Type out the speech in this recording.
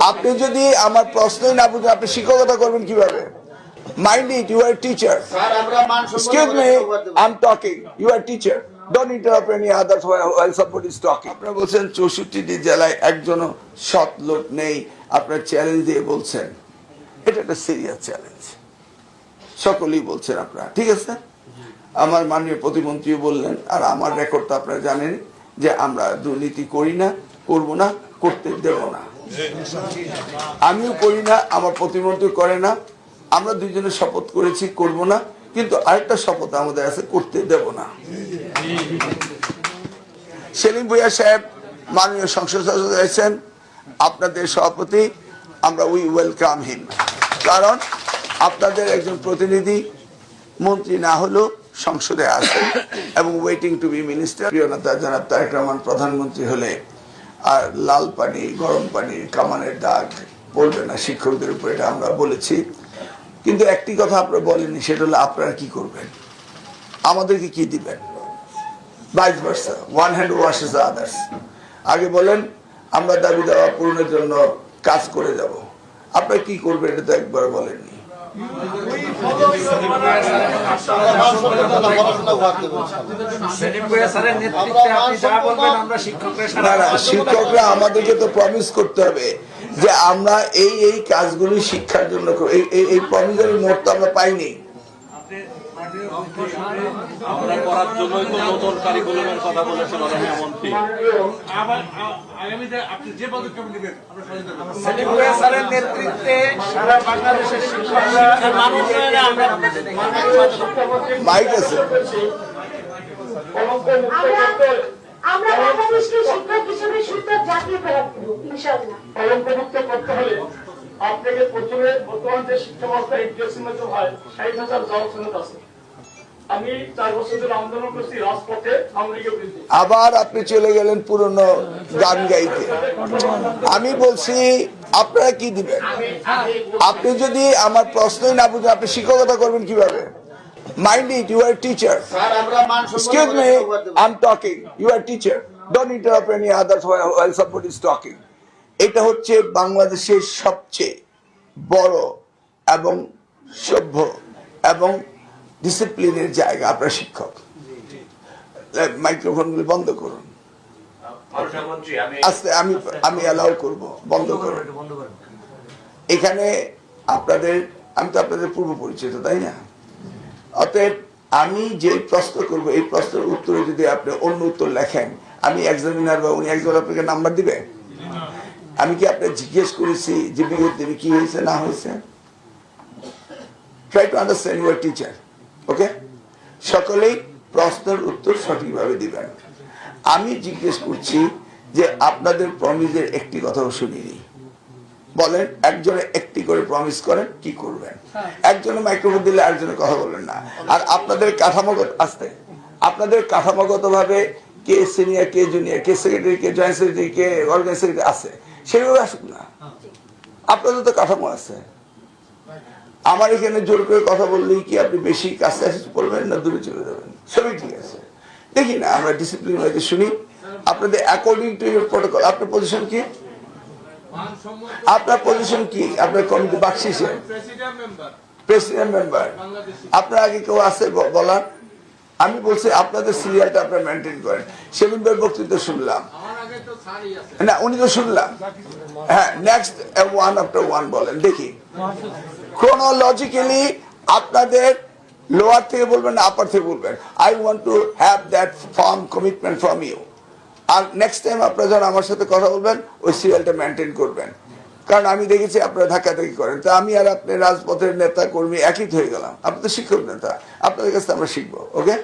আপনি যদি আমার প্রশ্নই না বুঝেন আপনি শিক্ষকতা করবেন কিভাবে? Mind it, you are a teacher. Excuse me, I'm talking. You are a teacher. Don't interrupt any others while somebody is talking. আপনারা বলছেন 64টি জেলায় একজনও সৎ লোক নেই, আপনারা চ্যালেঞ্জ দিয়ে বলছেন। এটা একটা সিরিয়াস চ্যালেঞ্জ, সকলেই বলছেন আপনারা, ঠিক আছে? আমার মাননীয় প্রতিমন্ত্রী বললেন, আর আমার রেকর্ড তো আপনারা জানেন যে আমরা দুর্নীতি করি না, করব না, করতে দেব না। আমিও করি না, আমার প্রতিমন্ত্রী করে না। আমরা দুইজনে শপথ করেছি করব না, কিন্তু আরেকটা শপথ আমাদের আছে, করতে দেব না। সেলিম ভুঁইয়া সাহেব মাননীয় সংসদ সদস্য হয়েছেন, আপনাদের সভাপতি, আমরা উই ওয়েলকাম হিম। কারণ আপনাদের একজন প্রতিনিধি মন্ত্রী না হলেও সংসদে আসেন এবং ওয়েটিং টু বি মিনিস্টার। প্রিয় নেতা জনাব তারেক রহমান প্রধানমন্ত্রী হলে আর লাল পানি, গরম পানি, কামানের দাগ বলবে না শিক্ষকদের উপর, এটা আমরা বলেছি। কিন্তু একটি কথা আপনারা বলেননি, সেটা হলো আপনারা কি করবেন, আমাদেরকে কি দিবেন। Vice versa, one hand washes the others. আগে বলেন আমরা দাবি দাওয়া পূরণের জন্য কাজ করে যাব, আপনারা কি করবেন এটা তো একবার বলেননি। শিক্ষকরা আমাদেরকে তো প্রমিস করতে হবে যে আমরা এই এই কাজগুলি শিক্ষার জন্য, এই প্রমিসের নোট তো আমরা পাইনি। আমরা করার জন্যই তো নতুন কারিকুলামের কথা বলেছেন মাননীয় মন্ত্রী। স্যারের নেতৃত্বে সারা বাংলাদেশের শিক্ষকরা মাইক আছে, আমরা বাংলাদেশকে শিক্ষক হিসেবে সুন্দর জাতীয় ফেরত দেব ইনশাআল্লাহ। কলঙ্কমুক্ত করতে হলে আপনাকে প্রথমে বর্তমান যে শিক্ষা ব্যবস্থা ইন্টারেস্ট হয় 60,000 জব সনদ আছে। আমি 4 বছর ধরে আন্দোলন করছি রাজপথে আমেরিকা বিরুদ্ধে। আবার আপনি চলে গেলেন পুরনো গান গাইতে। আমি বলছি আপনারা কি দিবেন? আপনি যদি আমার প্রশ্নই না বুঝেন আপনি শিক্ষকতা করবেন কিভাবে? Mind it, you are a teacher. Excuse me, I'm talking. You are a teacher. Don't interrupt any others while somebody is talking. এটা হচ্ছে বাংলাদেশের সবচেয়ে বড় এবং সভ্য এবং ডিসিপ্লিনের জায়গা। আপনার শিক্ষক, মাইক্রোফোনগুলি বন্ধ করুন। আস্তে আমি অ্যালাউ করব, বন্ধ করুন। এখানে আপনাদের, আমি তো আপনাদের পূর্ব পরিচিত, তাই না? অতএব আমি যে প্রশ্ন করব এই প্রশ্নের উত্তরে যদি আপনি অন্য উত্তর লেখেন, আমি এক্সামিনার বা উনি একজন আপনাকে নাম্বার দিবে? আমি কি আপনার জিজ্ঞেস করেছি যে বিগত দিনে কি হয়েছে না হয়েছে? Try to understand, you are teacher, okay? সকলেই প্রশ্নের উত্তর সঠিকভাবে দিবেন। আমি জিজ্ঞেস করছি যে আপনাদের প্রমিসের একটি কথাও শুনিনি। বলেন, একজনে একটি করে প্রমিস করেন, কি করবেন? একজনে মাইক্রোফোন দিলে আরেকজনে কথা বলবেন না। আর আপনাদের কাঠামোগত আসতে, আপনাদের কাঠামোগত ভাবে কে সিনিয়র, কে জুনিয়র, কে সেক্রেটারি, কে জয়েন্ট সেক্রেটারি, কে অর্গানাইজ সেক্রেটারি আছে, সেভাবে আসুক না। আপনাদের তো কাঠামো আছে। আমার এখানে জোর করে কথা বললেই কি আপনি বেশি কাছে আসে পড়বেন না দূরে চলে যাবেন? সবই ঠিক আছে, দেখি না আমরা ডিসিপ্লিন হয়তো শুনি। আপনাদের অ্যাকর্ডিং টু ইউর প্রটোকল, আপনার পজিশন কি? আপনার পজিশন কি? আপনার কমিটি বাকশিসে প্রেসিডেন্ট মেম্বার, আপনার আগে কেউ আছে বলার? আমি বলছি আপনাদের সিরিয়ালটা আপনারা মেনটেন করেন। সেলিম ভাইয়ের বক্তৃতা শুনলাম না, উনি তো শুনলাম। হ্যাঁ, নেক্সট ওয়ান আফটার ওয়ান বলেন দেখি। ক্রোনোলজিক্যালি আপনাদের লোয়ার থেকে বলবেন না আপার থেকে বলবেন। I want to have that firm commitment from you. আর নেক্সট টাইম আপনারা যখন আমার সাথে কথা বলবেন ওই সিরিয়ালটা মেনটেন করবেন। কারণ আমি দেখেছি আপনারা ধাক্কাধাক্কি করেন। তো আমি আর আপনি রাজপথের নেতা কর্মী একই হয়ে গেলাম। আপনি তো শিক্ষক নেতা, আপনাদের কাছে আমরা শিখবো, ওকে?